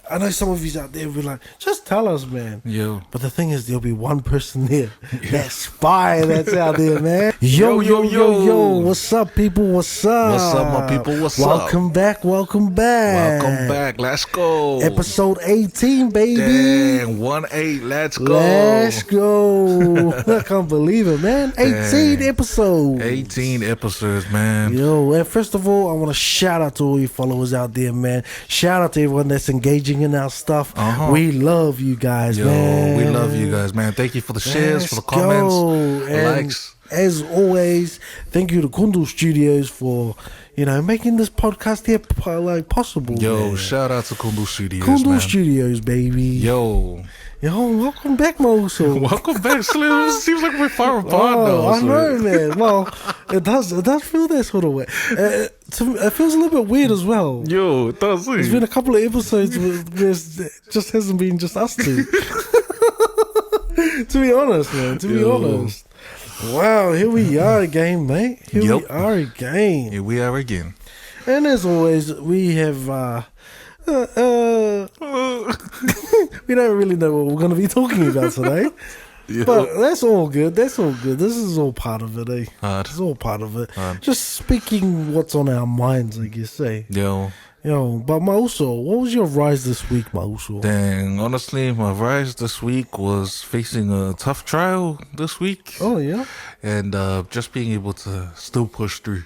I know some of you out there will be like, just tell us, man. Yo. But the thing is, there'll be one person there, that spy that's out there, man. Yo. What's up, people? What's up? What's up, my people? What's welcome up? Back. Welcome back. Let's go. Episode 18, baby. Dang, 1-8. Let's go. Let's go. I can't believe it, man. 18 episodes. 18 episodes, man. Yo, and first of all, I want to shout out to all you followers out there, man. Shout out to everyone that's engaging in our stuff. We love you guys, man. We love you guys, man. Thank you for the shares, for the comments, the likes. As always, thank you to Kundu Studios for, making this podcast here possible. Yo, man. Shout out to Kundu Studios, Kundu man. Studios, baby. Yo, welcome back, Moso. Welcome back, Slim. Seems like we're far apart now. I know, man. Well, it does feel that sort of way. It feels a little bit weird as well. Yo, it does. There's been a couple of episodes where it just hasn't been just us two. To be honest, man. To be honest. Wow, here we are again, mate. Here we are again. Here we are again. And as always, we have we don't really know what we're going to be talking about today. But that's all good. This is all part of it, eh? It's all part of it. Just speaking what's on our minds, I guess, eh? But Mauso, what was your rise this week, Mauso? Dang, honestly, my rise this week was facing a tough trial this week. Oh, yeah? And just being able to still push through,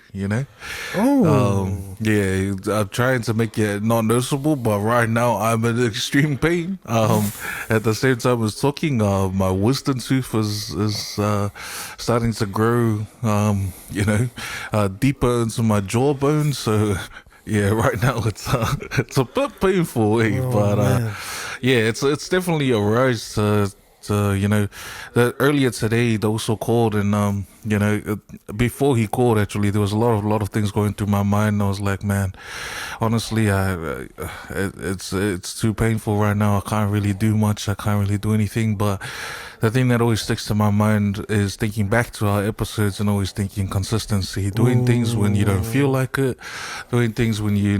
Oh. I'm trying to make it not noticeable, but right now I'm in extreme pain. At the same time as talking, my wisdom tooth is starting to grow, deeper into my jawbone, so... Yeah, right now it's a bit painful, but it's definitely a rise to that earlier today they also called, and before he called, actually there was a lot of things going through my mind. I was like, man, honestly, it's too painful right now. I can't really do much. I can't really do anything. But the thing that always sticks to my mind is thinking back to our episodes and always thinking consistency, doing things when you don't feel like it, doing things when you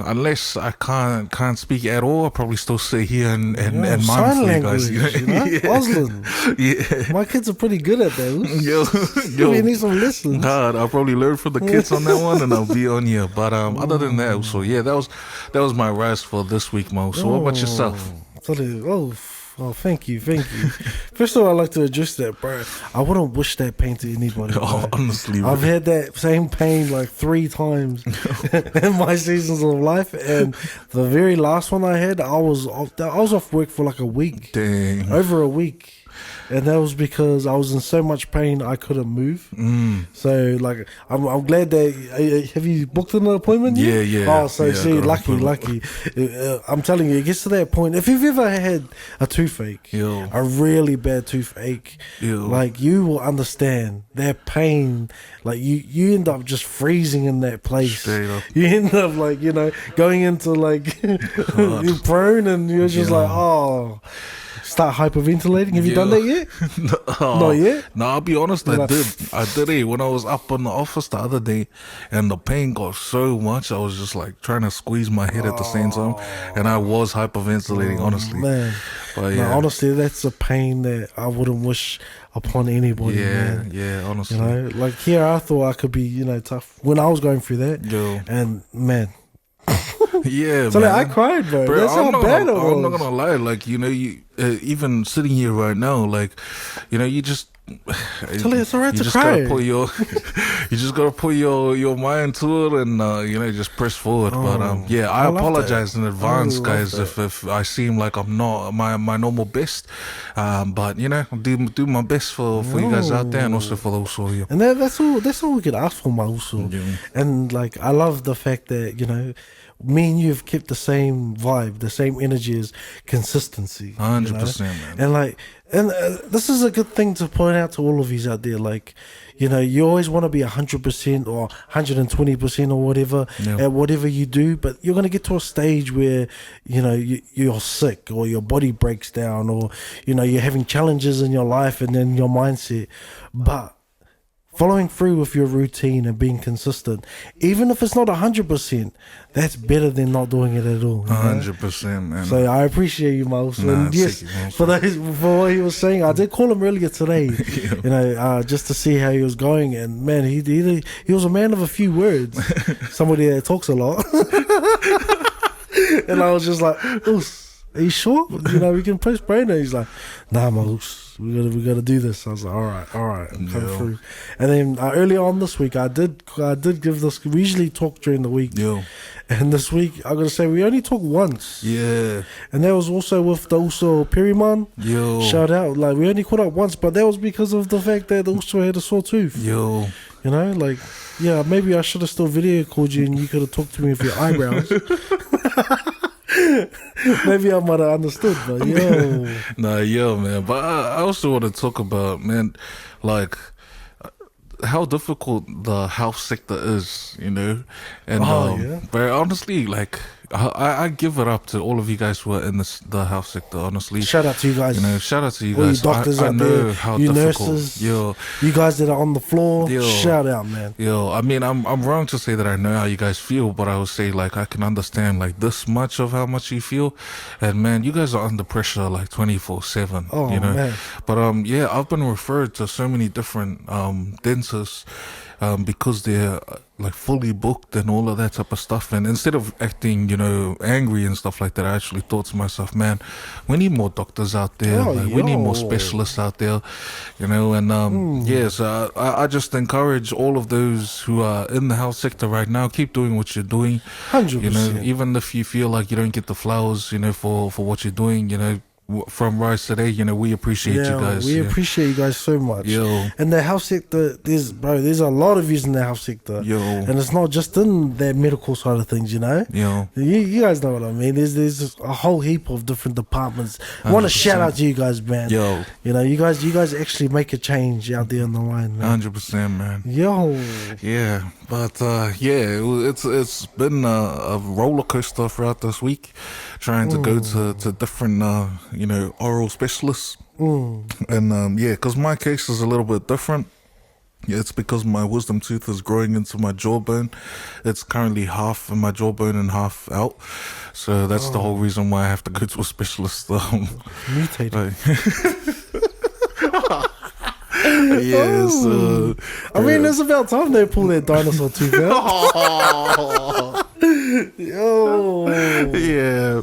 unless I can't speak at all, I'll probably still sit here and mind sign for language, you guys. Auslan. Yeah. My kids are pretty good at those. Yo, we need some lessons. God, I'll probably learn from the kids on that one, and I'll be on here. But other than that, so that was my rise for this week, Mo. So what about yourself? Oh, thank you. First of all, I'd like to address that, bro. I wouldn't wish that pain to anybody. Honestly, I've had that same pain like 3 times in my seasons of life, and the very last one I had, I was off work for like a week. Dang, over a week. And that was because I was in so much pain I couldn't move. So like I'm glad that have you booked an appointment yet? Yeah. Oh, so see, lucky. I'm telling you, it gets to that point. If you've ever had a toothache, a really bad toothache, like you will understand that pain. Like you end up just freezing in that place. You end up like going into like you're prone, and you're just like start hyperventilating. Have you done that yet? Not yet? No, I'll be honest, I did it when I was up in the office the other day, and the pain got so much, I was just like trying to squeeze my head at the same time, and I was hyperventilating, honestly. Man. But honestly, that's a pain that I wouldn't wish upon anybody, man. Yeah, honestly. Like here I thought I could be, tough when I was going through that. And man, yeah, so man. I cried, bro. That's how bad it was. I'm not gonna lie, like you even sitting here right now, like you just. It's alright to cry. You just gotta put your mind to it, and just press forward. But I apologize in advance, guys, if I seem like I'm not my normal best. But I'll do my best for you guys out there, and also for those of you. And that's all we could ask for, Mauso. And like I love the fact that me and you have kept the same vibe, the same energy as consistency. 100%, man. And this is a good thing to point out to all of you out there. Like, you always want to be 100% or 120% or whatever at whatever you do, but you're going to get to a stage where, you're sick, or your body breaks down, or, you're having challenges in your life and in your mindset. But following through with your routine and being consistent, even if it's not 100%, that's better than not doing it at all. 100%, man. So I appreciate you, Miles. And yes, for what he was saying, I did call him earlier today, just to see how he was going. And man, he was a man of a few words. Somebody that talks a lot. And I was just like, are you sure? We can postpone it. He's like, nah, Miles, we gotta do this. I was like, all right, come through. And then earlier on this week, I did give this. We usually talk during the week. And this week, I gotta say, we only talked once. Yeah. And that was also with the also Perryman. Shout out. Like, we only caught up once, but that was because of the fact that also had a sore tooth. Maybe I should have still video called you and you could have talked to me with your eyebrows. Maybe I might have understood, but man. But I also want to talk about, man, like, how difficult the health sector is, and very honestly, like, I give it up to all of you guys who are in the health sector, honestly. Shout out to you guys. Shout out to you all guys. You doctors I out know there, how you difficult. Nurses, you guys that are on the floor, shout out, man. I mean, I'm wrong to say that I know how you guys feel, but I would say, like, I can understand, like, this much of how much you feel. And, man, you guys are under pressure, like, 24/7, Man. But, I've been referred to so many different dentists because they're like fully booked and all of that type of stuff. And instead of acting, angry and stuff like that, I actually thought to myself, man, we need more doctors out there. We need more specialists out there, so I just encourage all of those who are in the health sector right now, keep doing what you're doing. 100%. Even if you feel like you don't get the flowers, for what you're doing, from Rise Today, we appreciate you guys. We appreciate you guys so much. And the health sector, there's a lot of yous in the health sector. And it's not just in that medical side of things, You guys know what I mean. There's a whole heap of different departments. I want to shout out to you guys, man. You guys actually make a change out there on the line, man. 100%, man. Yeah. But it's been a roller coaster throughout this week, trying to go to different oral specialists. And because my case is a little bit different. It's because my wisdom tooth is growing into my jawbone. It's currently half in my jawbone and half out. So that's the whole reason why I have to go to a specialist. Mutated. I mean, it's about time they pull that dinosaur tooth out. Yeah.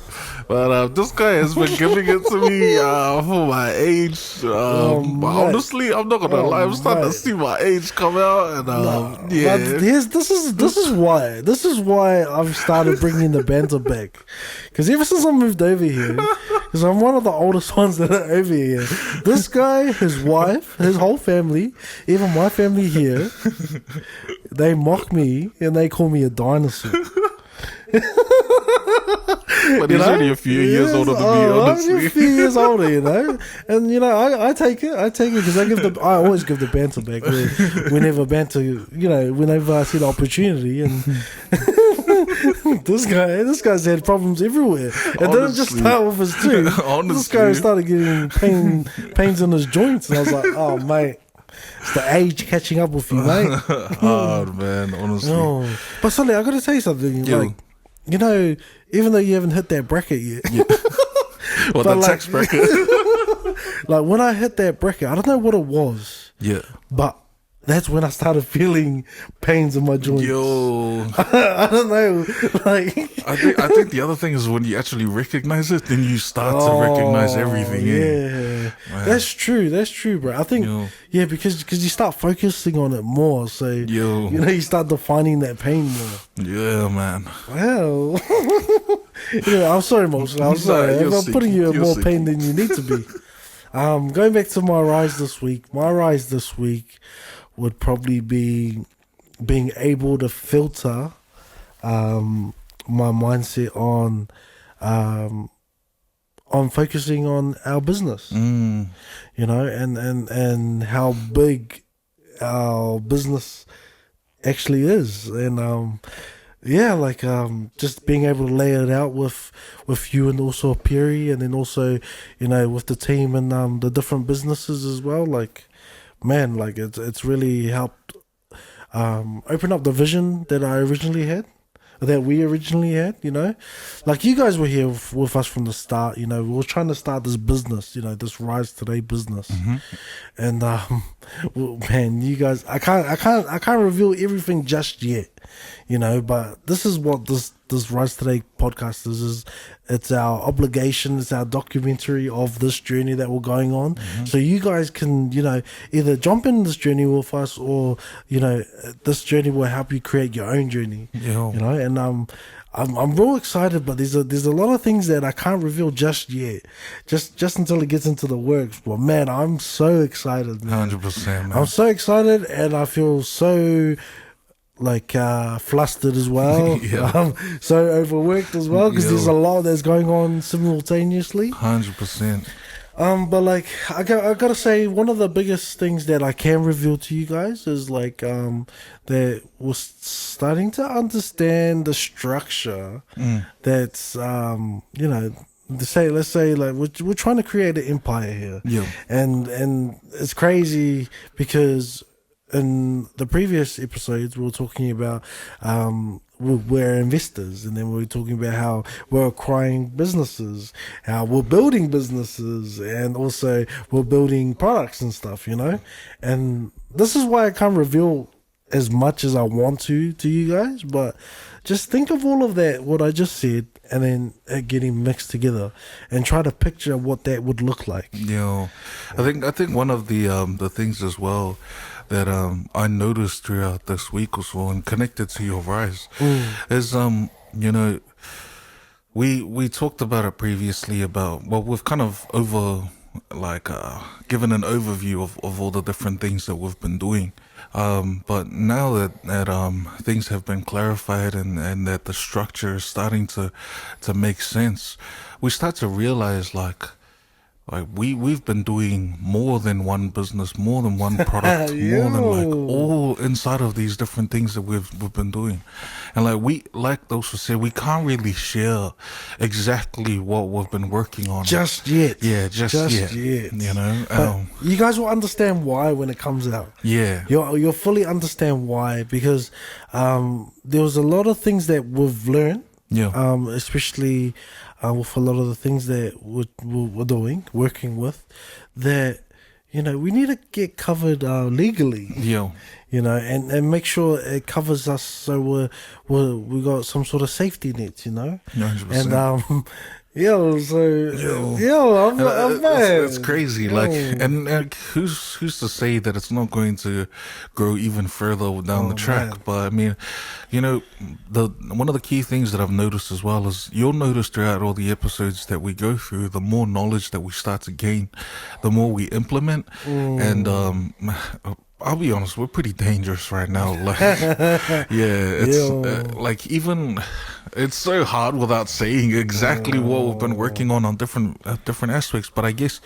But this guy has been giving it to me for my age. Honestly, I'm not gonna lie. I'm starting to see my age come out, and this is why I've started bringing the banter back. Because ever since I moved over here, because I'm one of the oldest ones that are over here, this guy, his wife, his whole family, even my family here, they mock me and they call me a dinosaur. But he's only a few years older than me, honestly. I'm a few years older, and I take it because I always give the banter back whenever banter, whenever I see the opportunity. And this guy's had problems everywhere. It didn't just start with his tooth. This guy started getting pains in his joints, and I was like, oh mate. It's the age catching up with you, mate. Hard, man, honestly. But Sully, I got to tell you something. Like, even though you haven't hit that bracket yet. Well, the tax bracket. Like, when I hit that bracket, I don't know what it was. But that's when I started feeling pains in my joints. I don't know. Like, I think the other thing is when you actually recognize it, then you start to recognize everything. Yeah, that's true, bro. I think because you start focusing on it more, so you start defining that pain more. Yeah, man. Well, I'm sorry, Moses. I'm sorry. I'm putting you in more pain than you need to be. Going back to my rise this week. My rise this week would probably be being able to filter my mindset on focusing on our business, and how big our business actually is, and just being able to lay it out with you and also Perry, and then also with the team and the different businesses as well, like. Man, like it's really helped open up the vision that we originally had, like you guys were here with us from the start. We were trying to start this business, this Rise Today business. And well, man, you guys, I can't reveal everything just yet, but this is what this Rise Today podcast is. It's our obligation, it's our documentary of this journey that we're going on. So you guys can, either jump in this journey with us, or this journey will help you create your own journey. And I'm real excited, but there's a lot of things that I can't reveal just yet, just until it gets into the works. But man, I'm so excited, man. 100%, man. I'm so excited, and I feel so flustered as well. So overworked as well, because there's a lot that's going on simultaneously. 100%. But I gotta say, one of the biggest things that I can reveal to you guys is that we're starting to understand the structure that's let's say we're trying to create an empire here. And it's crazy because in the previous episodes we were talking about we're investors, and then we were talking about how we're acquiring businesses, how we're building businesses, and also we're building products and stuff, and this is why I can't reveal as much as I want to you guys, but just think of all of that, what I just said, and then it getting mixed together, and try to picture what that would look like. I think one of the things as well that I noticed throughout this week or so, and connected to your rise, is we talked about it previously about, well, we've kind of given an overview of all the different things that we've been doing, but now that things have been clarified, and that the structure is starting to make sense, we start to realize we've been doing more than one business, more than one product, more than all inside of these different things that we've been doing. And like those who said, we can't really share exactly what we've been working on just yet. Just yet. But you guys will understand why when it comes out. You'll fully understand why, because there was a lot of things that we've learned, especially with a lot of the things that we're working with, that we need to get covered legally. And make sure it covers us, so we got some sort of safety nets. 100%. And it's crazy. And who's to say that it's not going to grow even further down the track? Man. But I mean, one of the key things that I've noticed as well is, you'll notice throughout all the episodes that we go through, the more knowledge that we start to gain, the more we implement. And I'll be honest, we're pretty dangerous right now. It's even it's so hard without saying exactly what we've been working on different aspects. But I guess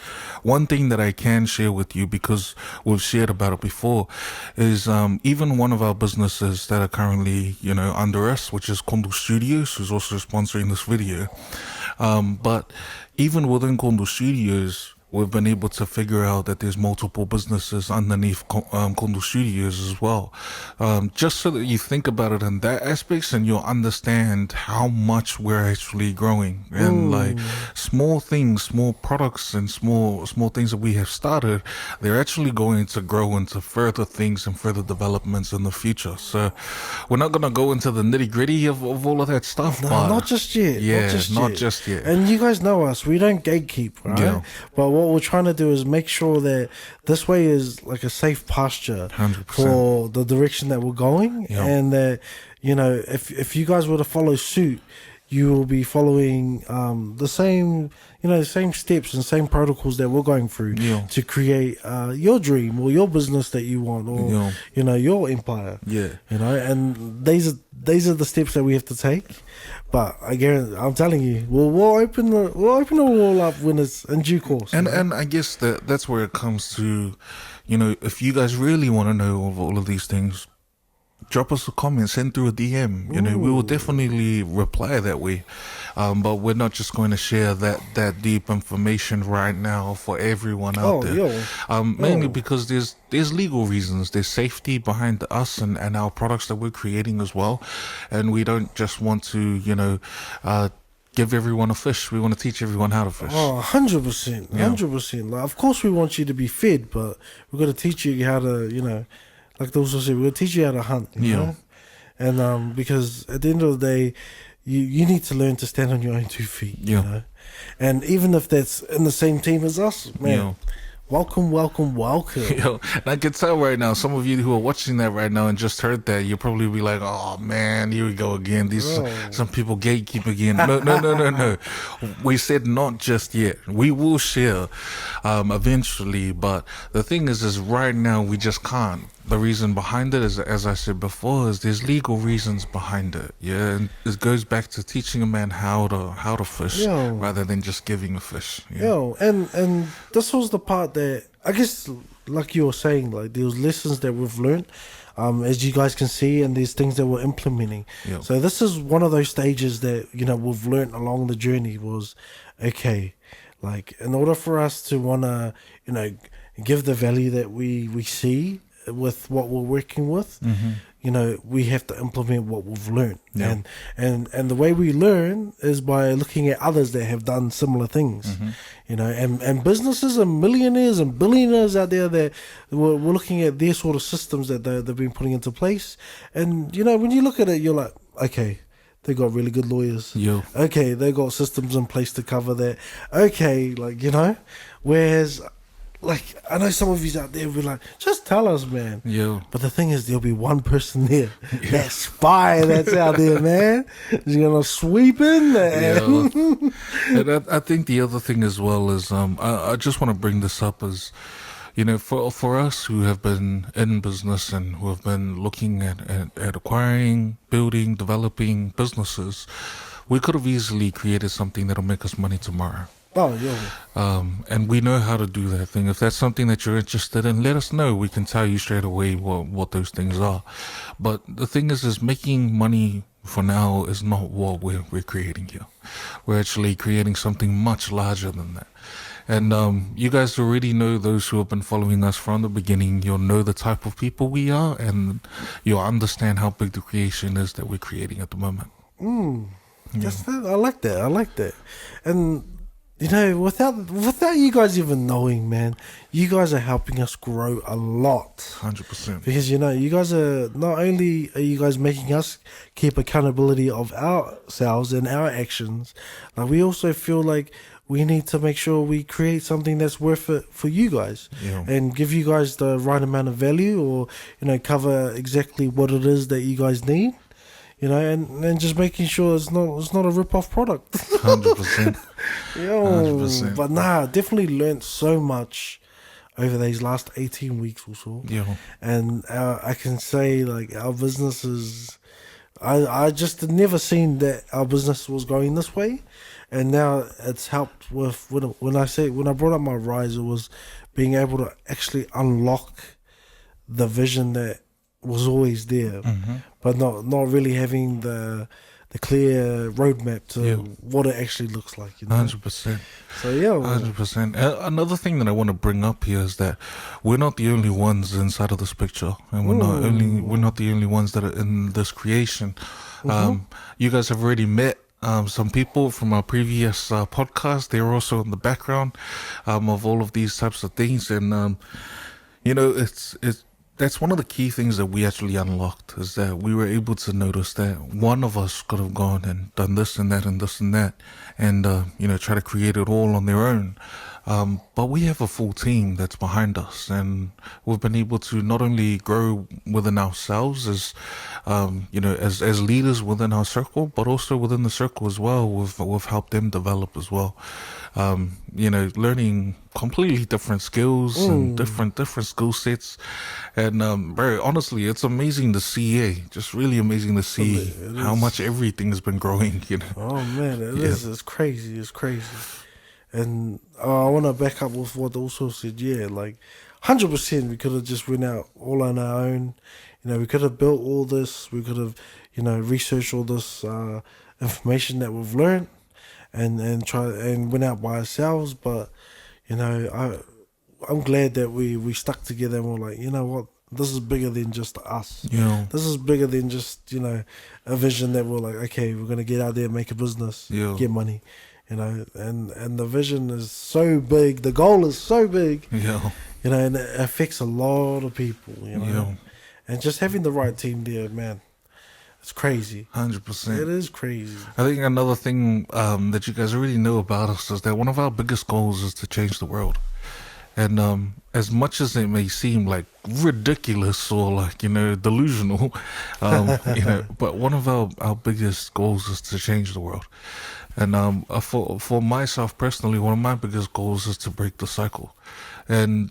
one thing that I can share with you, because we've shared about it before, is even one of our businesses that are currently under us, which is Kondo Studios, who's also sponsoring this video. But even within Kondo Studios, we've been able to figure out that there's multiple businesses underneath Kondo Studios as well. Just so that you think about it in that aspect, and you'll understand how much we're actually growing. And small things, small products, and small things that we have started, they're actually going to grow into further things and further developments in the future. So we're not going to go into the nitty gritty of all of that stuff. No, but not just yet. Not just yet. And you guys know us, we don't gatekeep, right? But what we're trying to do is make sure that this way is like a safe pasture 100%. For the direction that we're going, and that if you guys were to follow suit, you will be following the same same steps and same protocols that we're going through to create your dream or your business that you want, or your empire. And these are the steps that we have to take. But I'm telling you, we'll open it all up when it's in due course. And I guess that's where it comes to, if you guys really want to know of all of these things, drop us a comment, send through a DM. You know, we will definitely reply that way. But we're not just going to share that deep information right now for everyone out there. Mainly because there's legal reasons, there's safety behind us and our products that we're creating as well, and we don't just want to, you know, give everyone a fish. We want to teach everyone how to fish. 100%. 100%. Like, of course we want you to be fed, but we've got to teach you how to, you know, like they also said, we're going to teach you how to hunt, you know? And because at the end of the day, you need to learn to stand on your own 2 feet, you know? And even if that's in the same team as us, man, welcome. Yo, and I can tell right now, some of you who are watching that right now and just heard that, you'll probably be like, oh man, here we go again. These some people gatekeep again. No. We said not just yet. We will share eventually, but the thing is right now we just can't. The reason behind it is, as I said before, is there's legal reasons behind it. Yeah, and it goes back to teaching a man how to fish rather than just giving a fish. And this was the part that I guess, like you were saying, like there was lessons that we've learned, as you guys can see, and there's things that we're implementing. So this is one of those stages that, you know, we've learned along the journey was, okay, like in order for us to wanna, you know, give the value that we see with what we're working with, you know, we have to implement what we've learned. And the way we learn is by looking at others that have done similar things, you know, and businesses and millionaires and billionaires out there that we're looking at their sort of systems that they've been putting into place. And, you know, when you look at it, you're like, okay, they got really good lawyers. Okay, they got systems in place to cover that. Okay, like, you know, whereas, like, I know some of you out there will be like, just tell us, man. But the thing is, there'll be one person there, that spy that's out there, man. Is gonna sweep in there. And I think the other thing as well is, I just want to bring this up as, you know, for us who have been in business and who have been looking at acquiring, building, developing businesses, we could have easily created something that'll make us money tomorrow. And we know how to do that thing. If that's something that you're interested in, let us know. We can tell you straight away what those things are. But the thing is making money for now is not what we're creating here. We're actually creating something much larger than that. And you guys already know, those who have been following us from the beginning, you'll know the type of people we are, and you'll understand how big the creation is that we're creating at the moment. I like that. And you know, without you guys even knowing, man, you guys are helping us grow a lot. 100%. Because, you know, you guys are, not only are you guys making us keep accountability of ourselves and our actions, like we also feel like we need to make sure we create something that's worth it for you guys, and give you guys the right amount of value, or, you know, cover exactly what it is that you guys need. You know, and just making sure it's not a rip-off product. 100%. 100%. But definitely learned so much over these last 18 weeks or so. And I can say, like, our business is, I just had never seen that our business was going this way, and now it's helped with when I brought up my rise, it was being able to actually unlock the vision that was always there, but not really having the clear roadmap to what it actually looks like. You know? 100%. So 100%. Another thing that I want to bring up here is that we're not the only ones inside of this picture, and we're not the only ones that are in this creation. You guys have already met some people from our previous podcast. They're also in the background of all of these types of things, and you know, it's that's one of the key things that we actually unlocked, is that we were able to notice that one of us could have gone and done this and that and this and that, and you know, try to create it all on their own. But we have a full team that's behind us, and we've been able to not only grow within ourselves as, you know, as leaders within our circle, but also within the circle as well. We've helped them develop as well. You know, learning completely different skills and different skill sets, and very honestly, it's amazing to see. Just really amazing to see how much everything's been growing. You know. Oh man, it is. It's crazy. It's crazy. And I want to back up with what also said. Yeah, like 100%, we could have just went out all on our own, we could have built all this. We could have, researched all this information that we've learned, and went out by ourselves. But I'm glad that we stuck together and we're like, you know what, this is bigger than just us. Yeah. This is bigger than just a vision that we're like, okay, we're gonna get out there and make a business, get money, and the vision is so big, the goal is so big, and it affects a lot of people, and just having the right team there, man, it's crazy. 100%. It is crazy. I think another thing that you guys already know about us is that one of our biggest goals is to change the world. And as much as it may seem like ridiculous or like, delusional, but one of our biggest goals is to change the world. And for myself personally, one of my biggest goals is to break the cycle. And,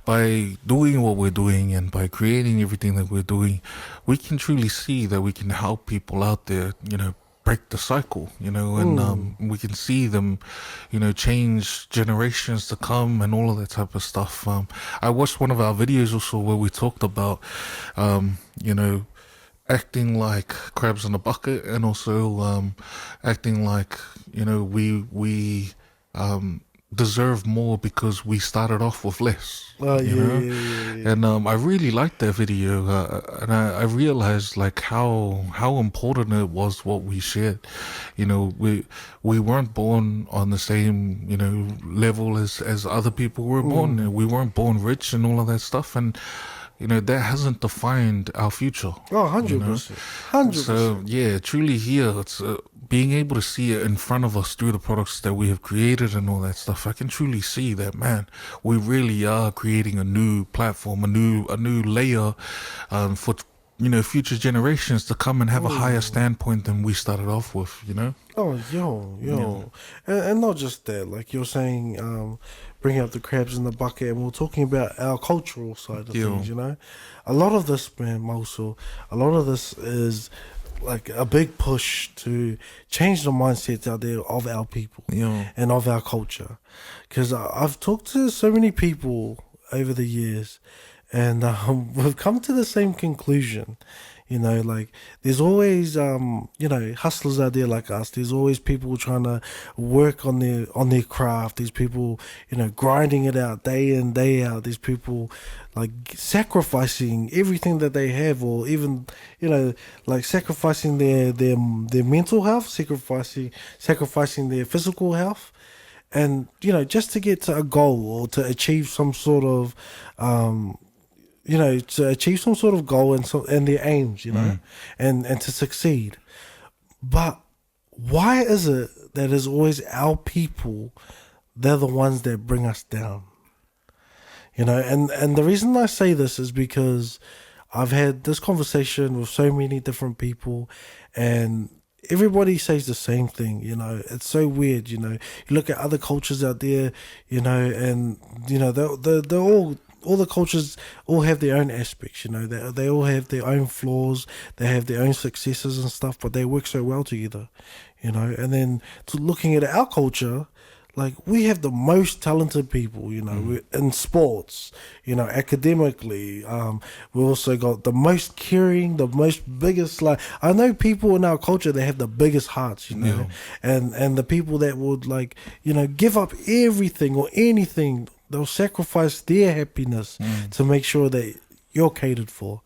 by doing what we're doing and by creating everything that we're doing, we can truly see that we can help people out there, break the cycle, and we can see them, change generations to come and all of that type of stuff. I watched one of our videos also where we talked about, acting like crabs in a bucket, and also acting like, we deserve more because we started off with less. And I really liked that video, and I realized like how important it was what we shared. We weren't born on the same level as other people were born. We weren't born rich and all of that stuff, and that hasn't defined our future. 100%. 100%. So yeah, truly here it's being able to see it in front of us through the products that we have created and all that stuff. I can truly see that, man, we really are creating a new platform, a new layer for future generations to come and have a higher standpoint than we started off with. And not just that, like you're saying, bringing up the crabs in the bucket, and we're talking about our cultural side of things. A lot of this, man, Mosul, a lot of this is like a big push to change the mindsets out there of our people and of our culture. Because I've talked to so many people over the years, and we've come to the same conclusion. Like there's always hustlers out there like us. There's always people trying to work on their craft. There's people grinding it out day in, day out. There's people like sacrificing everything that they have, or even like sacrificing their mental health, sacrificing their physical health, and just to get to a goal or to achieve some sort of to achieve some sort of goal and their aims, and to succeed. But why is it that it's always our people, they're the ones that bring us down? And the reason I say this is because I've had this conversation with so many different people, and everybody says the same thing. It's so weird. You look at other cultures out there, and they're all the cultures all have their own aspects. They all have their own flaws, they have their own successes and stuff, but they work so well together. And then looking at our culture, like we have the most talented people, in sports, academically. We also got the most caring, the most biggest. Like I know people in our culture that have the biggest hearts, and the people that would give up everything or anything. They'll sacrifice their happiness to make sure that you're catered for.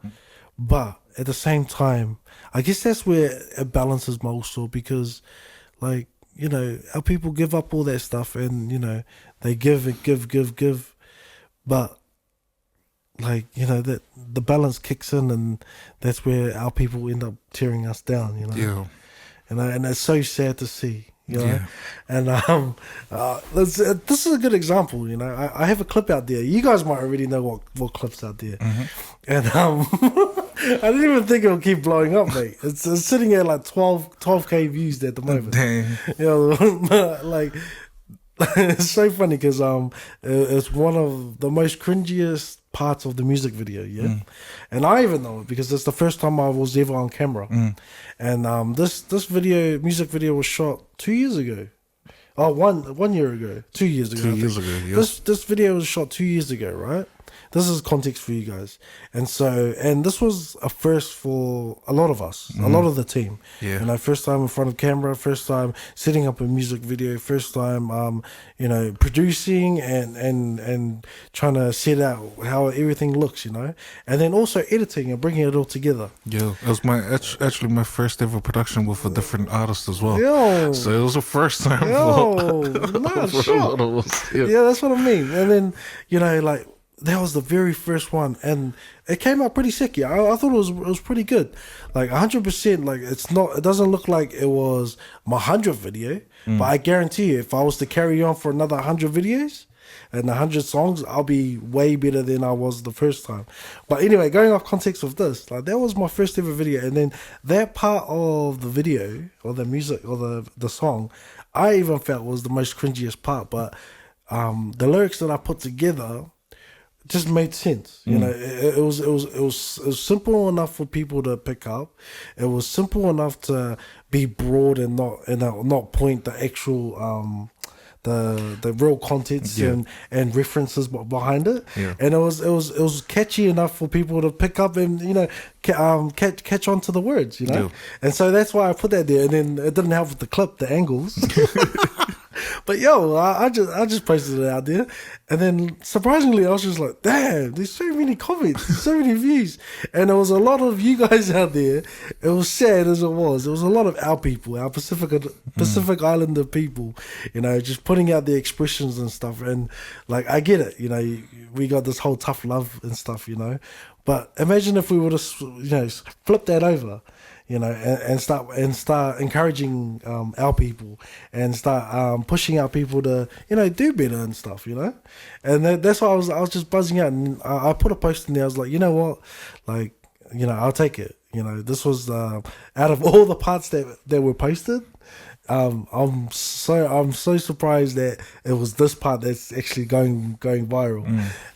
But at the same time, I guess that's where it balances most, because our people give up all that stuff, and they give and give, but that the balance kicks in, and that's where our people end up tearing us down. And it's so sad to see. And this is a good example. I have a clip out there. You guys might already know what clip's out there. And I didn't even think it would keep blowing up, mate. It's sitting at like 12K views at the moment. Dang. It's so funny because it's one of the most cringiest parts of the music video, and I even know it because it's the first time I was ever on camera. And this music video was shot 2 years ago. Oh, 1 year ago, 2 years ago. 2 years ago, yeah. This video was shot 2 years ago, right? this is context for you guys. And so, and this was a first for a lot of us, a lot of the team. Yeah. You know, first time in front of camera, first time setting up a music video, first time, you know, producing and trying to set out how everything looks, you know, and then also editing and bringing it all together. Yeah, it was actually my first ever production with a different artist as well. Yo. So it was the first time Yo, for nah, a sure. lot of us. Yeah. Yeah, that's what I mean. And then, you know, like, that was the very first one, and it came out pretty sick. Yeah, I thought it was pretty good, like 100%. Like it doesn't look like it was my 100th video, but I guarantee you, if I was to carry on for another 100 videos and 100 songs, I'll be way better than I was the first time. But anyway, going off context of this, like that was my first ever video, and then that part of the video or the music or the song, I even felt was the most cringiest part, but the lyrics that I put together just made sense. You know, it was simple enough for people to pick up. It was simple enough to be broad and not point the actual the real contents and references behind it. Yeah. And it was catchy enough for people to pick up and, you know, catch on to the words, you know. Yeah. And so that's why I put that there. And then it didn't help with the clip, the angles. But yo, I just posted it out there, and then surprisingly, I was just like, damn, there's so many comments, so many views, and there was a lot of you guys out there. It was sad as it was. There was a lot of our people, our Pacific Islander people, you know, just putting out their expressions and stuff. And like, I get it, you know, we got this whole tough love and stuff, you know. But imagine if we would have, you know, flipped that over, you know, and start encouraging our people and start pushing our people to, you know, do better and stuff, you know. And that's why I was just buzzing out, and I put a post in there. I was like, you know what, like, you know, I'll take it. You know, this was out of all the parts that were posted. I'm so surprised that it was this part that's actually going viral.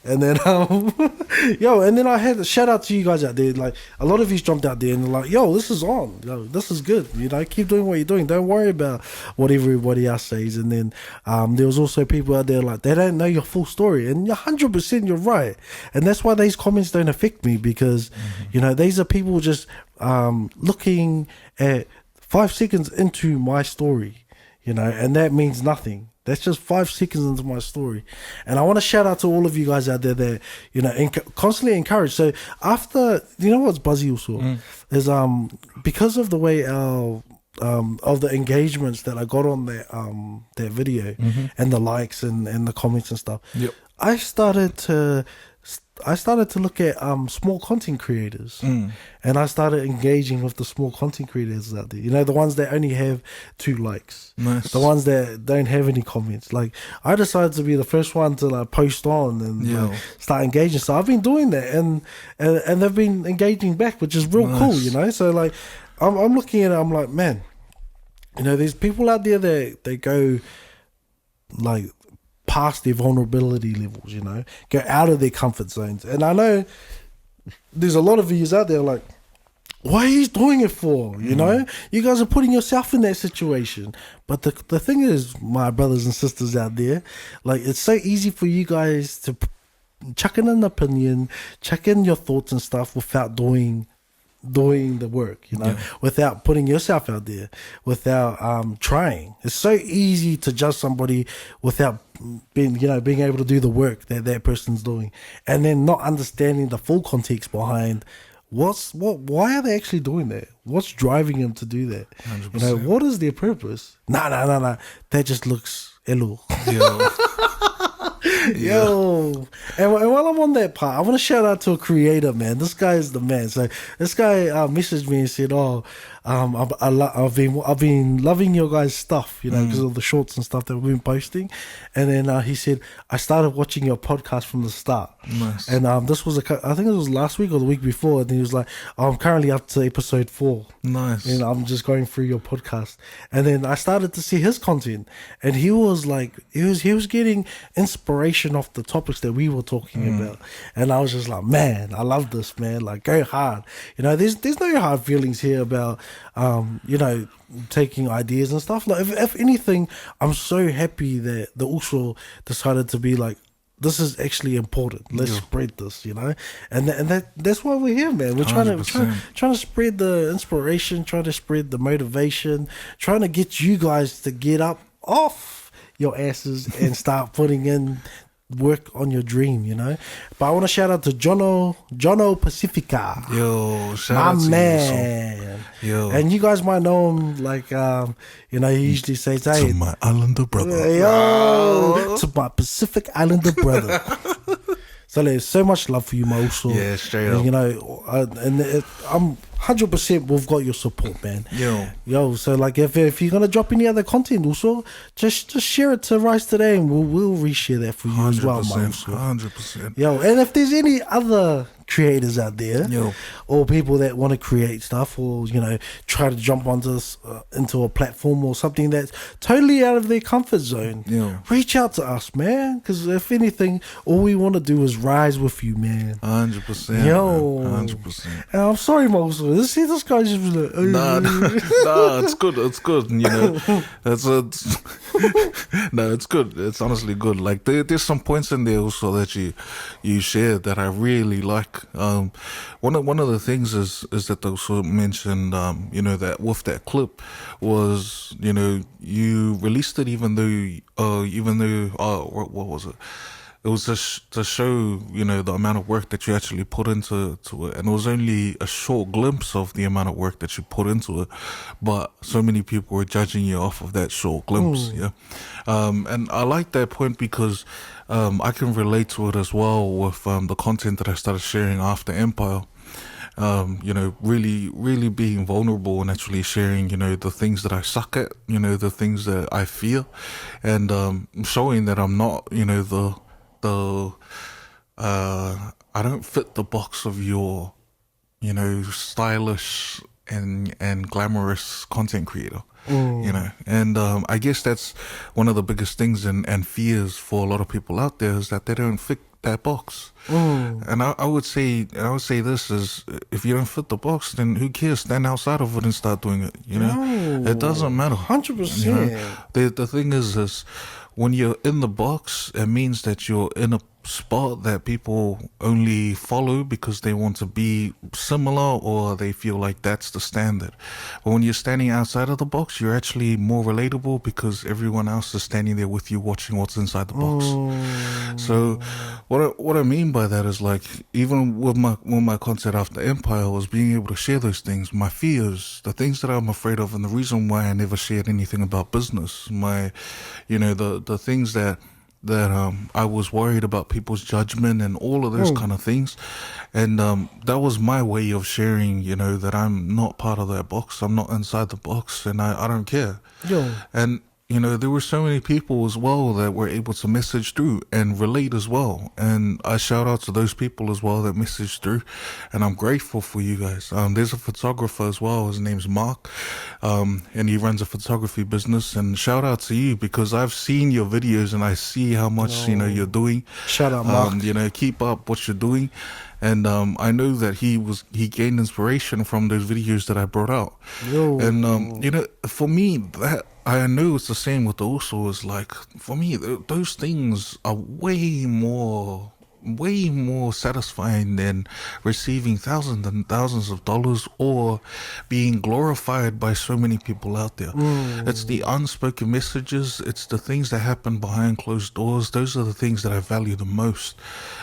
And then and then I had a shout out to you guys out there. Like, a lot of you jumped out there and they're like, yo, this is on, yo, this is good, you know, keep doing what you're doing, don't worry about what everybody else says. And then there was also people out there like, they don't know your full story, and 100% you're right. And that's why these comments don't affect me, because you know, these are people just looking at 5 seconds into my story, you know, and that means nothing. That's just 5 seconds into my story. And I want to shout out to all of you guys out there that, you know, constantly encourage. So after, you know what's buzzy also is because of the way our of the engagements that I got on that video and the likes and the comments and stuff, I started to look at small content creators, and I started engaging with the small content creators out there. You know, the ones that only have 2 likes, the ones that don't have any comments. Like, I decided to be the first one to like post on and start engaging. So I've been doing that, and they've been engaging back, which is real cool. You know, so like I'm looking at it, I'm like, man, you know, there's people out there that they go like past their vulnerability levels, you know, go out of their comfort zones. And I know there's a lot of views out there like, what are you doing it for? You know, you guys are putting yourself in that situation. But the thing is, my brothers and sisters out there, like, it's so easy for you guys to chuck in an opinion, chuck in your thoughts and stuff without doing the work, you know, without putting yourself out there, without trying. It's so easy to judge somebody without being able to do the work that person's doing, and then not understanding the full context behind why are they actually doing that? What's driving them to do that? 100%. You know, what is their purpose? No, that just looks hello. Yo, and while I'm on that part, I want to shout out to a creator, man. This guy is the man. So this guy messaged me and said, "Oh, I've been loving your guys' stuff, you know, because of the shorts and stuff that we've been posting." And then he said, "I started watching your podcast from the start." Nice. And this was I think it was last week or the week before. And he was like, "I'm currently up to episode 4." Nice. And I'm just going through your podcast. And then I started to see his content, and he was like, he was getting inspiration off the topics that we were talking about. And I was just like, man, I love this, man. Like, go hard. You know, there's no hard feelings here about you know, taking ideas and stuff. Like, if anything, I'm so happy that the Uso decided to be like, this is actually important. Let's spread this, you know, and that's why we're here, man. We're trying to spread the inspiration, trying to spread the motivation, trying to get you guys to get up off your asses and start putting in work on your dream, you know. But I want to shout out to Jono Pacifica. Yo, shout out to man. Yo. And you guys might know him, like, you know, he usually says, hey, to my Islander brother. To my Pacific Islander brother. So there's so much love for you, Mosul. Yeah, straight up. You know, I'm 100% we've got your support, man. Yo. So like, if you're gonna drop any other content, also just share it to Rise Today, and we'll reshare that for you as well, Mosul. 100%. Yo, and if there's any other creators out there, or people that want to create stuff, or you know, try to jump onto this, into a platform or something that's totally out of their comfort zone, reach out to us, man. Because if anything, all we want to do is rise with you, man. 100%. Yo, 100%. And I'm sorry, Mosul. See, this guy's just like, nah, it's good. It's good. You know, no, it's good. It's honestly good. Like there's some points in there also that you shared that I really like. One of the things is that they also mentioned, you know, that with that clip was, you know, you released it even though what was it? It was just to show, you know, the amount of work that you actually put into it, and it was only a short glimpse of the amount of work that you put into it, but so many people were judging you off of that short glimpse. And I like that point because I can relate to it as well with the content that I started sharing after Empire. You know, really being vulnerable and actually sharing, you know, the things that I suck at, you know, the things that I feel, and showing that I'm not, you know, I don't fit the box of your, you know, stylish and glamorous content creator. You know, and I guess that's one of the biggest things and fears for a lot of people out there is that they don't fit that box. And I would say this is, if you don't fit the box, then who cares? Stand outside of it and start doing it. You know, it doesn't matter. 100%. You know? The thing is when you're in the box, it means that you're in a spot that people only follow because they want to be similar or they feel like that's the standard. But when you're standing outside of the box, you're actually more relatable because everyone else is standing there with you watching what's inside the box. So what I mean by that is, like, even with my content after Empire was being able to share those things, my fears, the things that I'm afraid of, and the reason why I never shared anything about business, my, you know, the things that I was worried about people's judgment and all of those kind of things. And that was my way of sharing, you know, that I'm not part of that box. I'm not inside the box, and I don't care. And, you know, there were so many people as well that were able to message through and relate as well. And I shout out to those people as well that messaged through. And I'm grateful for you guys. There's a photographer as well. His name's Mark. And he runs a photography business. And shout out to you because I've seen your videos and I see how much, you know, you're doing. Shout out, Mark. You know, keep up what you're doing. And I know that he gained inspiration from those videos that I brought out. And, you know, for me, that I know it's the same with the also is like, for me, those things are way more satisfying than receiving thousands and thousands of dollars or being glorified by so many people out there. It's the unspoken messages, it's the things that happen behind closed doors. Those are the things that I value the most.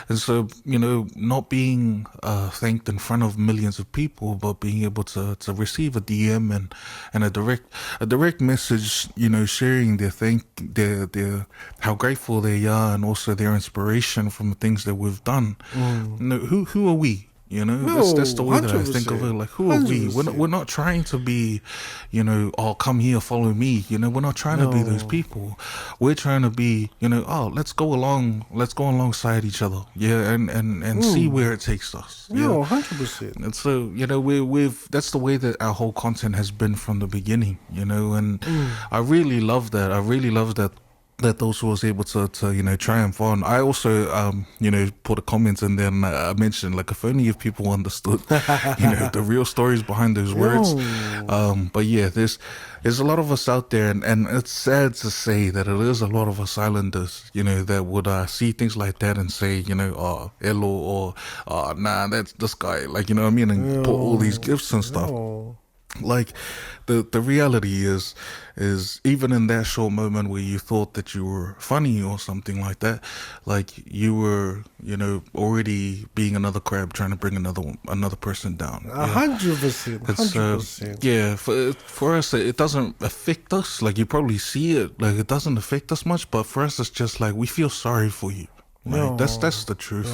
And so, you know, not being thanked in front of millions of people, but being able to receive a DM and a direct message, you know, sharing their how grateful they are and also their inspiration from the things that we've done. You know, who are we? You know, that's the way that I think of it. Like, who are we? We're not trying to be, you know, oh, come here, follow me. You know, we're not trying to be those people. We're trying to be, you know, oh, let's go alongside each other. Yeah, and see where it takes us. Yeah, 100%. And so, you know, we've that's the way that our whole content has been from the beginning. You know, and I really love that. I really love that that those was able to triumph on. I also put a comment in there, and I mentioned, like, if only if people understood the real stories behind those words. But yeah, there's a lot of us out there, and it's sad to say that it is a lot of us islanders, that would see things like that and say, oh, hello, or nah, that's this guy, like, you know what I mean, and put all these gifts and stuff. Like, the reality is even in that short moment where you thought that you were funny or something like that, like, you were, already being another crab trying to bring another person down. 100%. 100%. Yeah, for us, it doesn't affect us. Like, you probably see it, like, it doesn't affect us much, but for us, it's just like, we feel sorry for you. Like, that's the truth.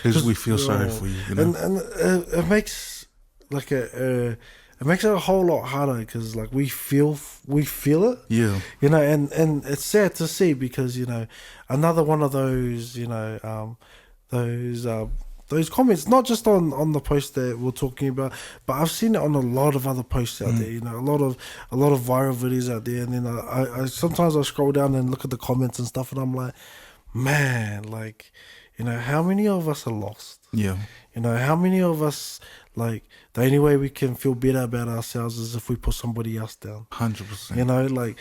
Is we feel sorry for you. And it makes like it makes it a whole lot harder because, like, we feel it. Yeah. And it's sad to see because, another one of those, those comments, not just on the post that we're talking about, but I've seen it on a lot of other posts out there. A lot of viral videos out there, and then I sometimes I scroll down and look at the comments and stuff, and I'm like, man, like, how many of us are lost? Yeah. How many of us, like, the only way we can feel better about ourselves is if we put somebody else down. 100%.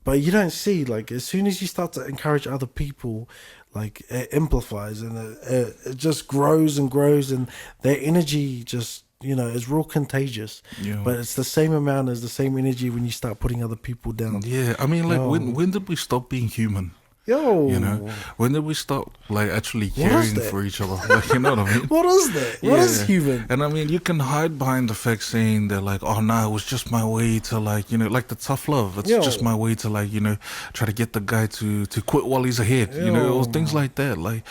But you don't see, like, as soon as you start to encourage other people, like, it amplifies and it just grows and grows, and that energy just, is real contagious. Yeah. But it's the same amount as the same energy when you start putting other people down. Yeah, I mean, like, when did we stop being human? When did we stop, like, actually caring for each other? Like, you know what I mean? What is that? What is human? And I mean, you can hide behind the fact saying that, like, oh no, it was just my way to, like, like the tough love. It's just my way to, like, try to get the guy to quit while he's ahead, or things like that. Like,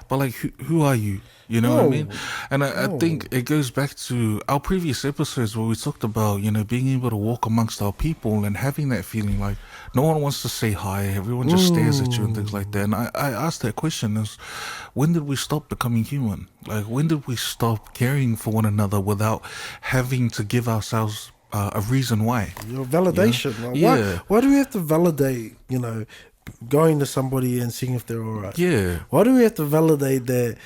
but, like, who are you? You know what I mean? And I think it goes back to our previous episodes where we talked about, being able to walk amongst our people and having that feeling like no one wants to say hi. Everyone just stares at you and things like that. And I asked that question is, when did we stop becoming human? Like, when did we stop caring for one another without having to give ourselves a reason why? Validation. Like, why do we have to validate, going to somebody and seeing if they're all right? Yeah. Why do we have to validate that,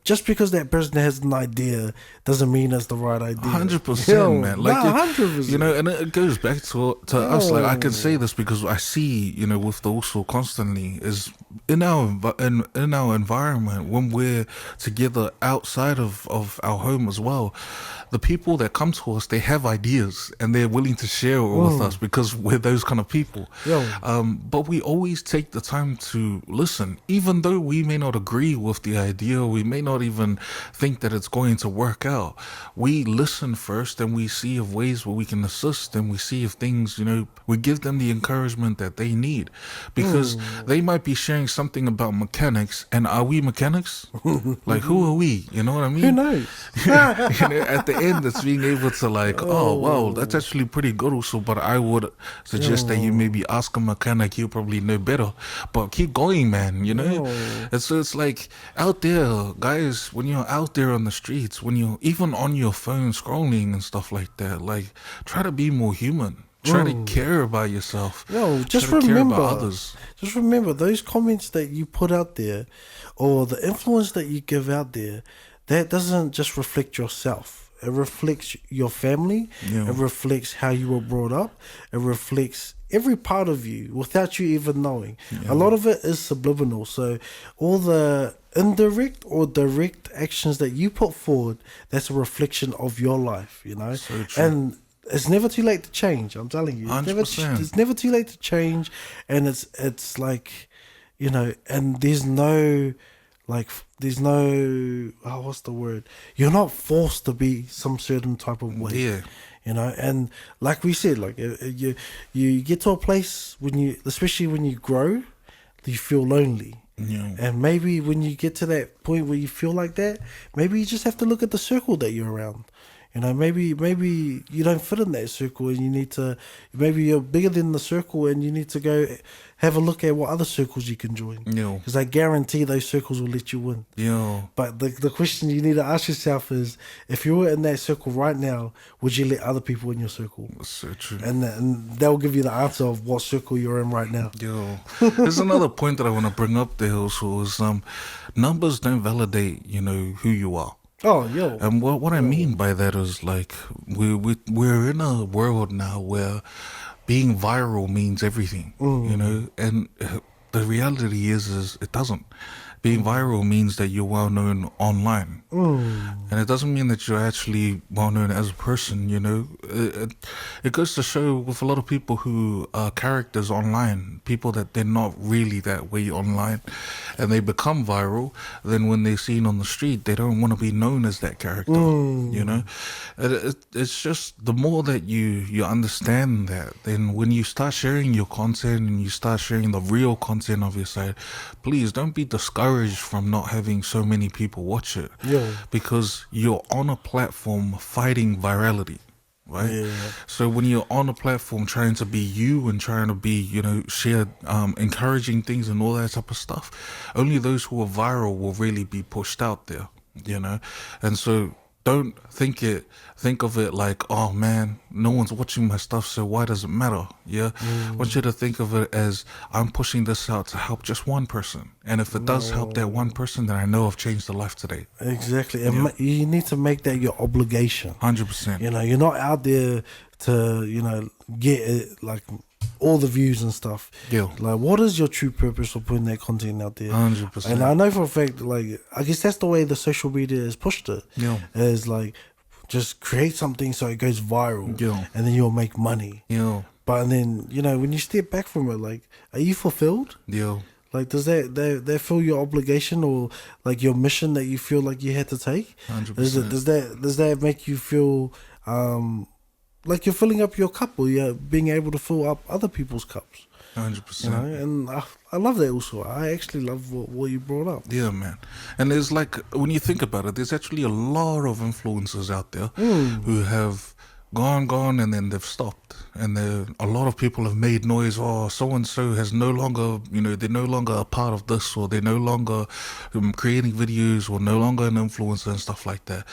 just because that person has an idea doesn't mean it's the right idea? 100%, man. Like, 100%. And it goes back to us. Like, I can say this because I see, with the also constantly is in our environment when we're together outside of our home as well. The people that come to us, they have ideas and they're willing to share it with us because we're those kind of people. But we always take the time to listen, even though we may not agree with the idea, we may not even think that it's going to work out. We listen first and we see of ways where we can assist, and we see if things, we give them the encouragement that they need, because they might be sharing something about mechanics, and are we mechanics? Like, who are we? You know what I mean? Who knows? At the end, it's being able to, like, oh wow, that's actually pretty good also, but I would suggest that you maybe ask a mechanic, he'll probably know better, but keep going, man. It's like out there, guys, when you're out there on the streets, when you're even on your phone scrolling and stuff like that, like, try to be more human. Try to care about yourself. Just remember those comments that you put out there, or the influence that you give out there, that doesn't just reflect yourself. It reflects your family. It reflects how you were brought up. It reflects every part of you without you even knowing. A lot of it is subliminal. So all the indirect or direct actions that you put forward, that's a reflection of your life, So true. And it's never too late to change. I'm telling you, it's never too late to change. And it's like, and there's no, what's the word? You're not forced to be some certain type of way. And like we said, like, you get to a place especially when you grow, you feel lonely. And maybe when you get to that point where you feel like that, maybe you just have to look at the circle that you're around. You know, maybe you don't fit in that circle, and you need to. Maybe you're bigger than the circle, and you need to go have a look at what other circles you can join. Yeah. Because I guarantee those circles will let you win. Yeah. But the question you need to ask yourself is, if you were in that circle right now, would you let other people in your circle? That's so true. And they'll give you the answer of what circle you're in right now. Yo, there's another point that I want to bring up there also is numbers don't validate, you know, who you are. Oh, yo. And what I mean by that is like we're in a world now where being viral means everything, you know, and the reality is it doesn't. Being viral means that you're well known online, and it doesn't mean that you're actually well known as a person. You know, it goes to show with a lot of people who are characters online, people that they're not really that way online, and they become viral. Then when they're seen on the street, they don't want to be known as that character. You know, it's just the more that you understand that, then when you start sharing your content and you start sharing the real content of your site, please don't be discouraged from not having so many people watch it. Yeah. Because you're on a platform fighting virality, right? Yeah. So when you're on a platform trying to be you and trying to be, you know, share encouraging things and all that type of stuff, only those who are viral will really be pushed out there, you know? And so don't think of it like, oh man, no one's watching my stuff, so why does it matter? Yeah. I want you to think of it as, I'm pushing this out to help just one person. And if it does help that one person, then I know I've changed their life today. Exactly. And you need to make that your obligation. 100%. You know, you're not out there to, you know, get it, like all the views and stuff. Yeah. Like, what is your true purpose for putting that content out there? 100%. And I know for a fact, like, I guess that's the way the social media has pushed it. Yeah. Is like, just create something so it goes viral. Yeah. And then you'll make money. Yeah. But then, you know, when you step back from it, like, are you fulfilled? Yeah. Like, does that feel your obligation or like your mission that you feel like you had to take? 100%. Does that make you feel like you're filling up your cup, or you're being able to fill up other people's cups? 100%. You know, and I love that also. I actually love what you brought up. Yeah, man. And there's like, when you think about it, there's actually a lot of influencers out there who have gone and then they've stopped, and a lot of people have made noise. Oh, so and so has no longer, you know, they're no longer a part of this, or they're no longer creating videos, or no longer an influencer and stuff like that,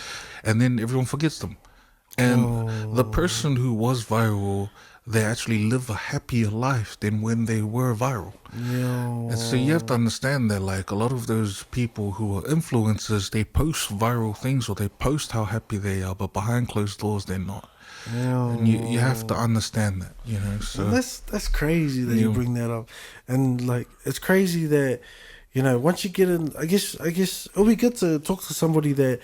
and then everyone forgets them. And the person who was viral, they actually live a happier life than when they were viral. Yeah. And so you have to understand that, like, a lot of those people who are influencers, they post viral things or they post how happy they are, but behind closed doors, they're not. Yeah. And you have to understand that, you know. So that's crazy that you bring that up, and like it's crazy that, you know, once you get in, I guess it'll be good to talk to somebody that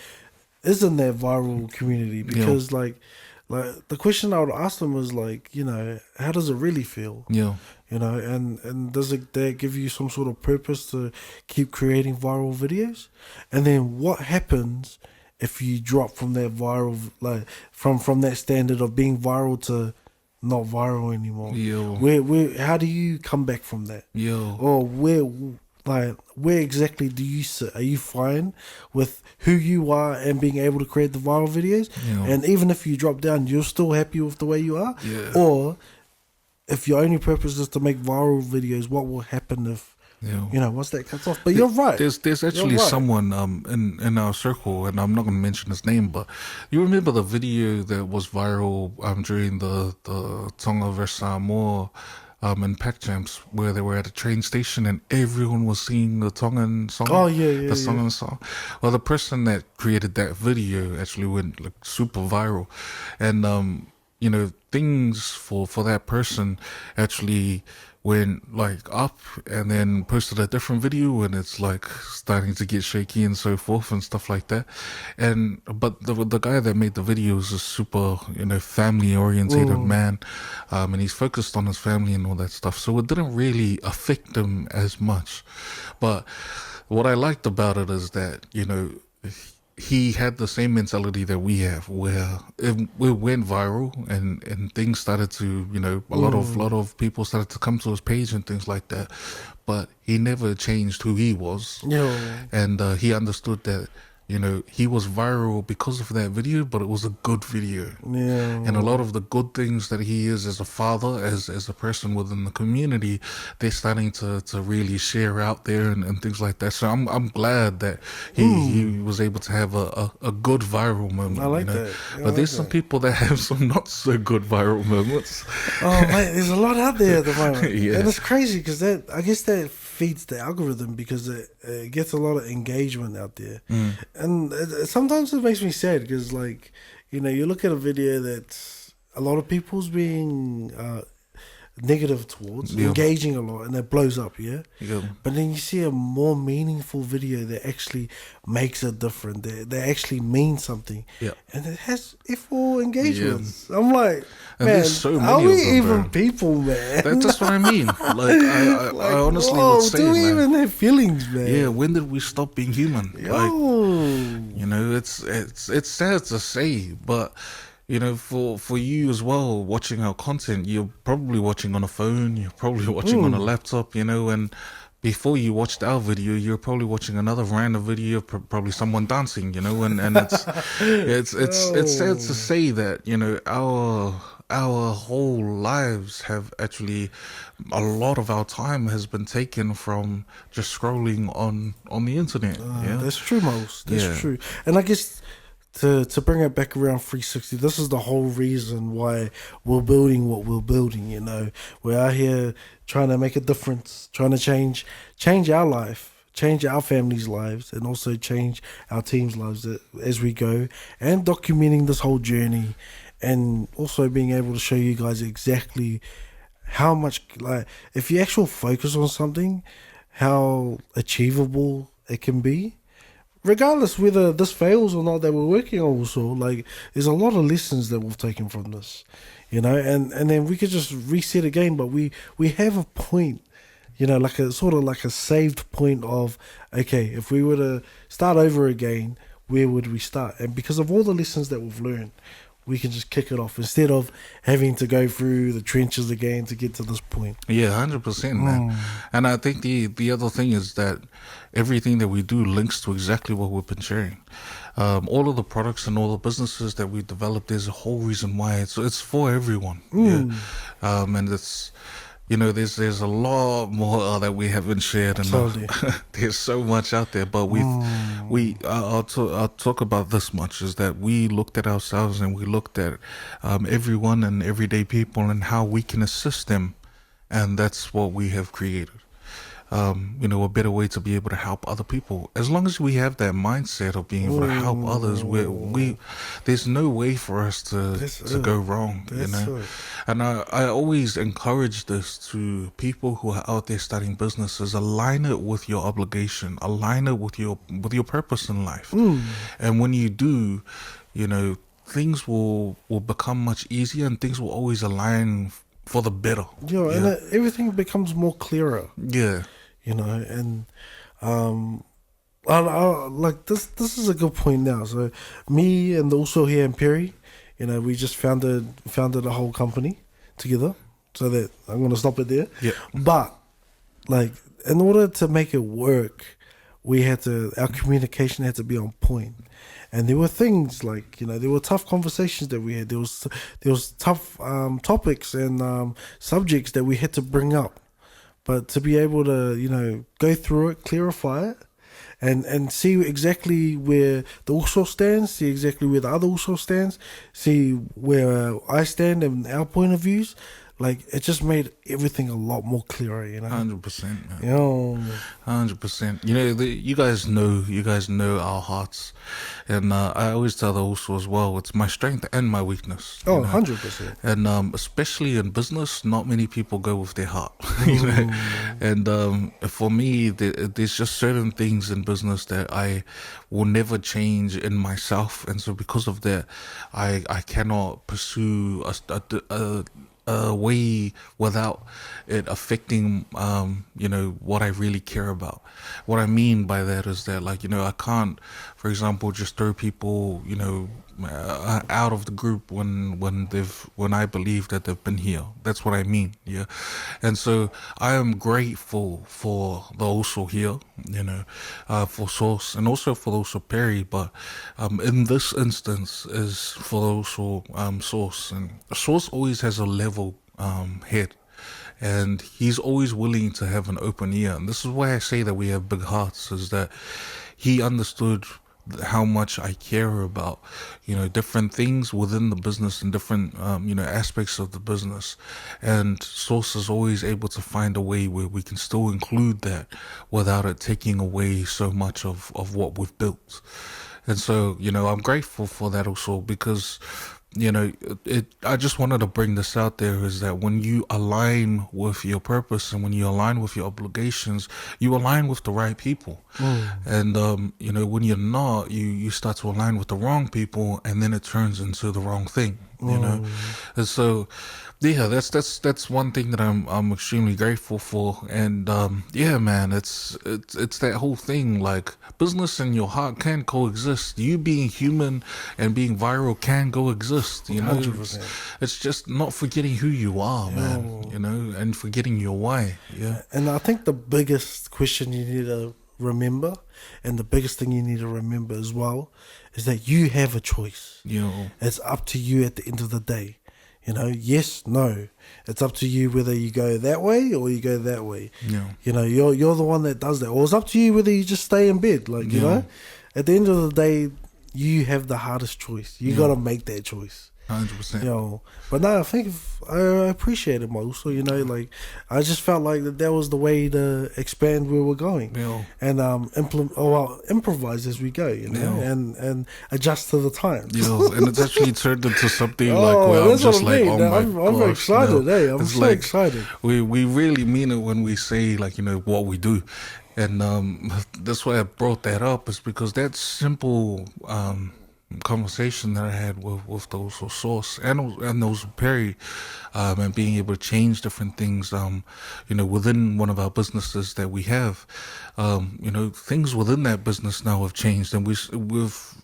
is in that viral community, because like the question I would ask them is like, you know, how does it really feel? Yeah. You know, and does that give you some sort of purpose to keep creating viral videos? And then what happens if you drop from that viral, like from that standard of being viral to not viral anymore? Yeah. Where how do you come back from that? Yeah. Or where exactly do you sit? Are you fine with who you are and being able to create the viral videos? Yeah. And even if you drop down, you're still happy with the way you are? Yeah. Or if your only purpose is to make viral videos, what will happen if, you know, once that cuts off? But you're right. There's actually someone in our circle, and I'm not going to mention his name, but you remember the video that was viral during the Tonga versus Samoa in Pac Champs, where they were at a train station and everyone was singing the Tongan song. Oh yeah. The Tongan song. Well, the person that created that video actually went like super viral, and you know, things for that person actually went like up, and then posted a different video and it's like starting to get shaky and so forth and stuff like that. And but the guy that made the video is a super, you know, family orientated man, and he's focused on his family and all that stuff, so it didn't really affect him as much. But what I liked about it is that, you know, he had the same mentality that we have, where it went viral and things started to, you know, a lot of people started to come to his page and things like that, but he never changed who he was. Yeah. And he understood that he was viral because of that video, but it was a good video. Yeah. And a lot of the good things that he is as a father, as a person within the community, they're starting to really share out there and things like that. So I'm glad that he was able to have a good viral moment. I like that. But there's some people that have some not so good viral moments. Oh, mate, there's a lot out there at the moment. Yeah. And it's crazy because I guess that feeds the algorithm because it gets a lot of engagement out there. And sometimes it makes me sad because, like, you look at a video that a lot of people's being negative towards, engaging a lot, and it blows up, But then you see a more meaningful video that actually makes it different, that actually means something, and it has F4 engagements. I'm like, and man, so many are we of them, even bro. people, man? That's what I mean. Like, I honestly would say, do we man, even have feelings, man? yeah, when did we stop being human? It's sad to say, but for you as well, watching our content, you're probably watching on a phone, you're probably watching on a laptop, and before you watched our video, you're probably watching another random video of probably someone dancing, and it's sad to say that, our whole lives have actually, a lot of our time has been taken from just scrolling on the internet. That's true, most. That's true. And I guess to bring it back around 360, this is the whole reason why we're building what we're building. We're out here trying to make a difference, trying to change our life, change our families' lives, and also change our team's lives as we go, and documenting this whole journey, and also being able to show you guys exactly how much, like, if you actually focus on something, how achievable it can be. Regardless whether this fails or not that we're working on also, like, there's a lot of lessons that we've taken from this, and then we could just reset again, but we have a point, like a sort of like a saved point of, okay, if we were to start over again, where would we start? And because of all the lessons that we've learned, we can just kick it off instead of having to go through the trenches again to get to this point. Yeah, 100%, man. And I think the other thing is that everything that we do links to exactly what we've been sharing. All of the products and all the businesses that we develop, there's a whole reason why it's for everyone. And it's, there's a lot more that we haven't shared, and there's so much out there. But I'll talk about this much, is that we looked at ourselves and we looked at everyone and everyday people and how we can assist them, and that's what we have created. A better way to be able to help other people. As long as we have that mindset of being able to help others, there's no way for us to go wrong. And I always encourage this to people who are out there starting businesses: align it with your obligation, align it with your purpose in life. And when you do, things will become much easier, and things will always align for the better. And everything becomes more clearer. And like this is a good point now. So me and also here in Perry, we just founded a whole company together. So that I'm gonna stop it there. But like, in order to make it work, our communication had to be on point. And there were things like, there were tough conversations that we had. There was tough topics and subjects that we had to bring up. But to be able to, go through it, clarify it, and see exactly where the USO stands, see exactly where the other USO stands, see where I stand and our point of views, like, it just made everything a lot more clearer, 100%, man. 100%. You guys know our hearts, and I always tell the also as well, it's my strength and my weakness. 100%. And especially in business, not many people go with their heart. And for me, there's just certain things in business that I will never change in myself, and so because of that, I cannot pursue a way without it affecting what I really care about. What I mean by that is that, like, I can't, for example, just throw people out of the group when I believe that they've been here. That's what I mean. And so I am grateful for the also here, for Sauce and also for also Perry. But in this instance is for also Sauce, and Sauce always has a level head. And he's always willing to have an open ear. And this is why I say that we have big hearts, is that he understood how much I care about, different things within the business and different, aspects of the business. And Sauce is always able to find a way where we can still include that without it taking away so much of what we've built. And so, I'm grateful for that also, because I just wanted to bring this out there, is that when you align with your purpose and when you align with your obligations, you align with the right people. And when you're not, you start to align with the wrong people, and then it turns into the wrong thing. And so that's one thing that I'm extremely grateful for. And man, it's that whole thing, like business and your heart can coexist. You being human and being viral can coexist. It's just not forgetting who you are, man. And forgetting your why. Yeah. And I think the biggest question you need to remember, and the biggest thing you need to remember as well, is that you have a choice. It's up to you at the end of the day. Yes, no. It's up to you whether you go that way or you go that way. You're the one that does that. Or it's up to you whether you just stay in bed. At the end of the day, you have the hardest choice. You got to make that choice. 100%. But no, I think I appreciate it also. I just felt like that was the way to expand where we're going, and improvise as we go, and adjust to the times. And it's actually turned into something where I'm just like, oh my gosh, I'm excited. I'm so excited. We really mean it when we say what we do, and that's why I brought that up, is because that simple conversation that I had with those Sauce and those Perry, and being able to change different things, within one of our businesses that we have, things within that business now have changed, and we've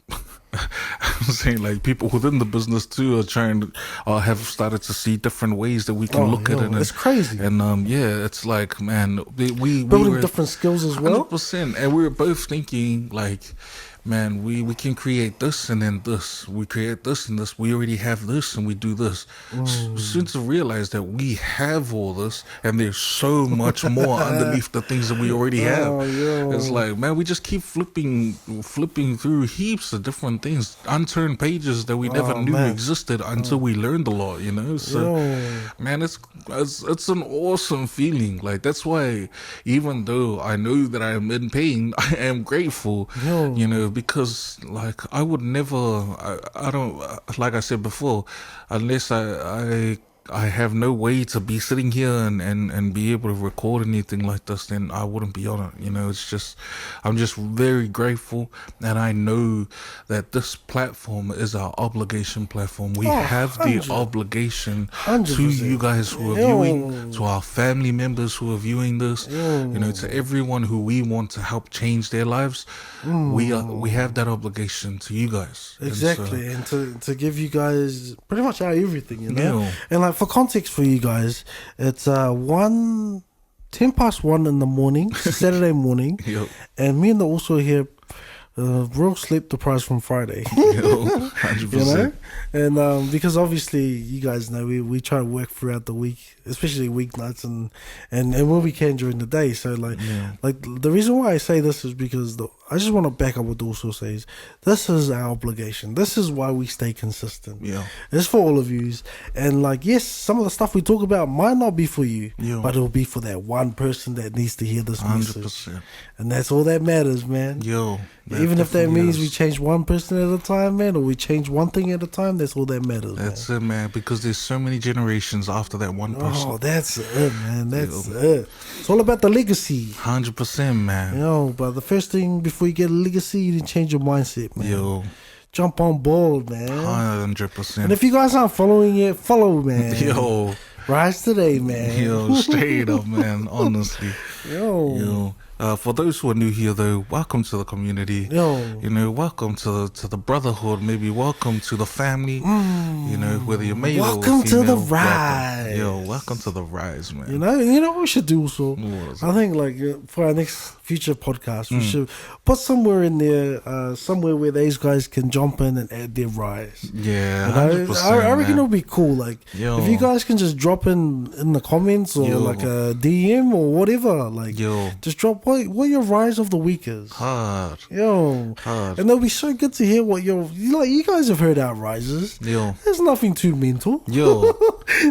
I'm saying people within the business too are trying to have started to see different ways that we can look at it. It's crazy. And it's like, man, we building were different skills as well. 100%, and we were both thinking man, we can create this and then this. We create this and this. We already have this and we do this. Soon to realize that we have all this and there's so much more underneath the things that we already have. It's like, man, we just keep flipping through heaps of different things, unturned pages that we never knew existed until we learned a lot, So, man, it's an awesome feeling. That's why, even though I know that I am in pain, I am grateful, because I would never, I don't, like I said before, unless I have no way to be sitting here and be able to record anything like this, then I wouldn't be on it. It's just, I'm just very grateful, and I know that this platform is our obligation platform. We have the obligation 100%. to you guys who are viewing, to our family members who are viewing this, to everyone who we want to help change their lives. We have that obligation to you guys. Exactly, and to give you guys pretty much our everything, And for context for you guys, it's 10 past 1 in the morning, Saturday morning, and me and the also here, real sleep deprived from Friday. 100%. And because obviously you guys know we try to work throughout the week, especially weeknights and when we can during the day. So the reason why I say this is because I just want to back up what the also says. This is our obligation. This is why we stay consistent. It's for all of yous. And yes, some of the stuff we talk about might not be for you, but it'll be for that one person that needs to hear this 100%. message. And that's all that matters, man. Even if that means we change one person at a time, man, or we change one thing at a time, that's all that matters. That's it, man, because there's so many generations after that one person. Oh, that's it, man. That's it. It's all about the legacy. 100%, man. But the first thing before you get a legacy, you need to change your mindset, man. Jump on board, man. 100%. And if you guys aren't following it, follow, man. Rise today, man. Straight up, man. Honestly. For those who are new here, though, welcome to the community. Welcome to the brotherhood. Maybe welcome to the family. Whether you're male or female. Welcome to the rise. Welcome to the rise, man. You know what we should do also? I think for our next future podcasts, we should put somewhere in there, somewhere where these guys can jump in and add their rise. Yeah, you know? 100%, I reckon man. it'll be cool. Like, if you guys can just drop in the comments or like a DM or whatever, like, just drop what your rise of the week is. Hard. And it'll be so good to hear what you guys have heard our rises. There's nothing too mental.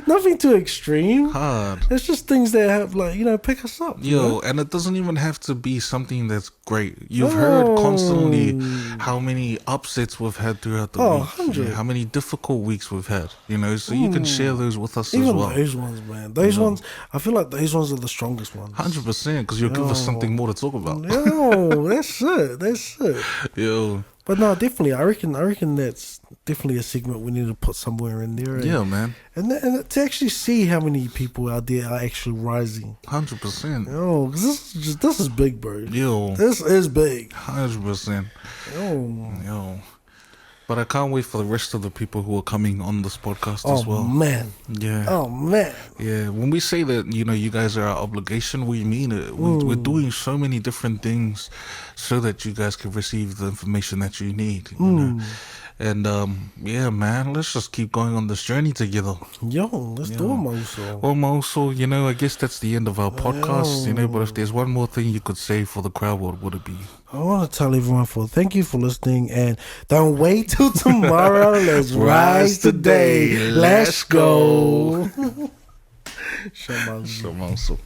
Nothing too extreme. Hard. It's just things that have, like, you know, pick us up. And it doesn't even have to be something that's great. You've heard constantly how many upsets we've had throughout the week. 100. How many difficult weeks we've had. You know, so you can share those with us Even as well. those ones, man. Those ones, I feel like those ones are the strongest ones. 100%, because you'll give us something more to talk about. That's it. But no, definitely, I reckon that's definitely a segment we need to put somewhere in there. Man. And to actually see how many people out there are actually rising. 100%. Because this is big, bro. This is big. 100%. But I can't wait for the rest of the people who are coming on this podcast as well. Man. Yeah. Yeah. When we say that, you know, you guys are our obligation, we mean it. We're doing so many different things so that you guys can receive the information that you need. You know? And man, let's just keep going on this journey together. Let's do it, Moso. Well, Moso, you know, I guess that's the end of our podcast, you know, but if there's one more thing you could say for the crowd, what would it be? I want to tell everyone thank you for listening, and don't wait till tomorrow. Let's rise today. Let's go. Shamaso.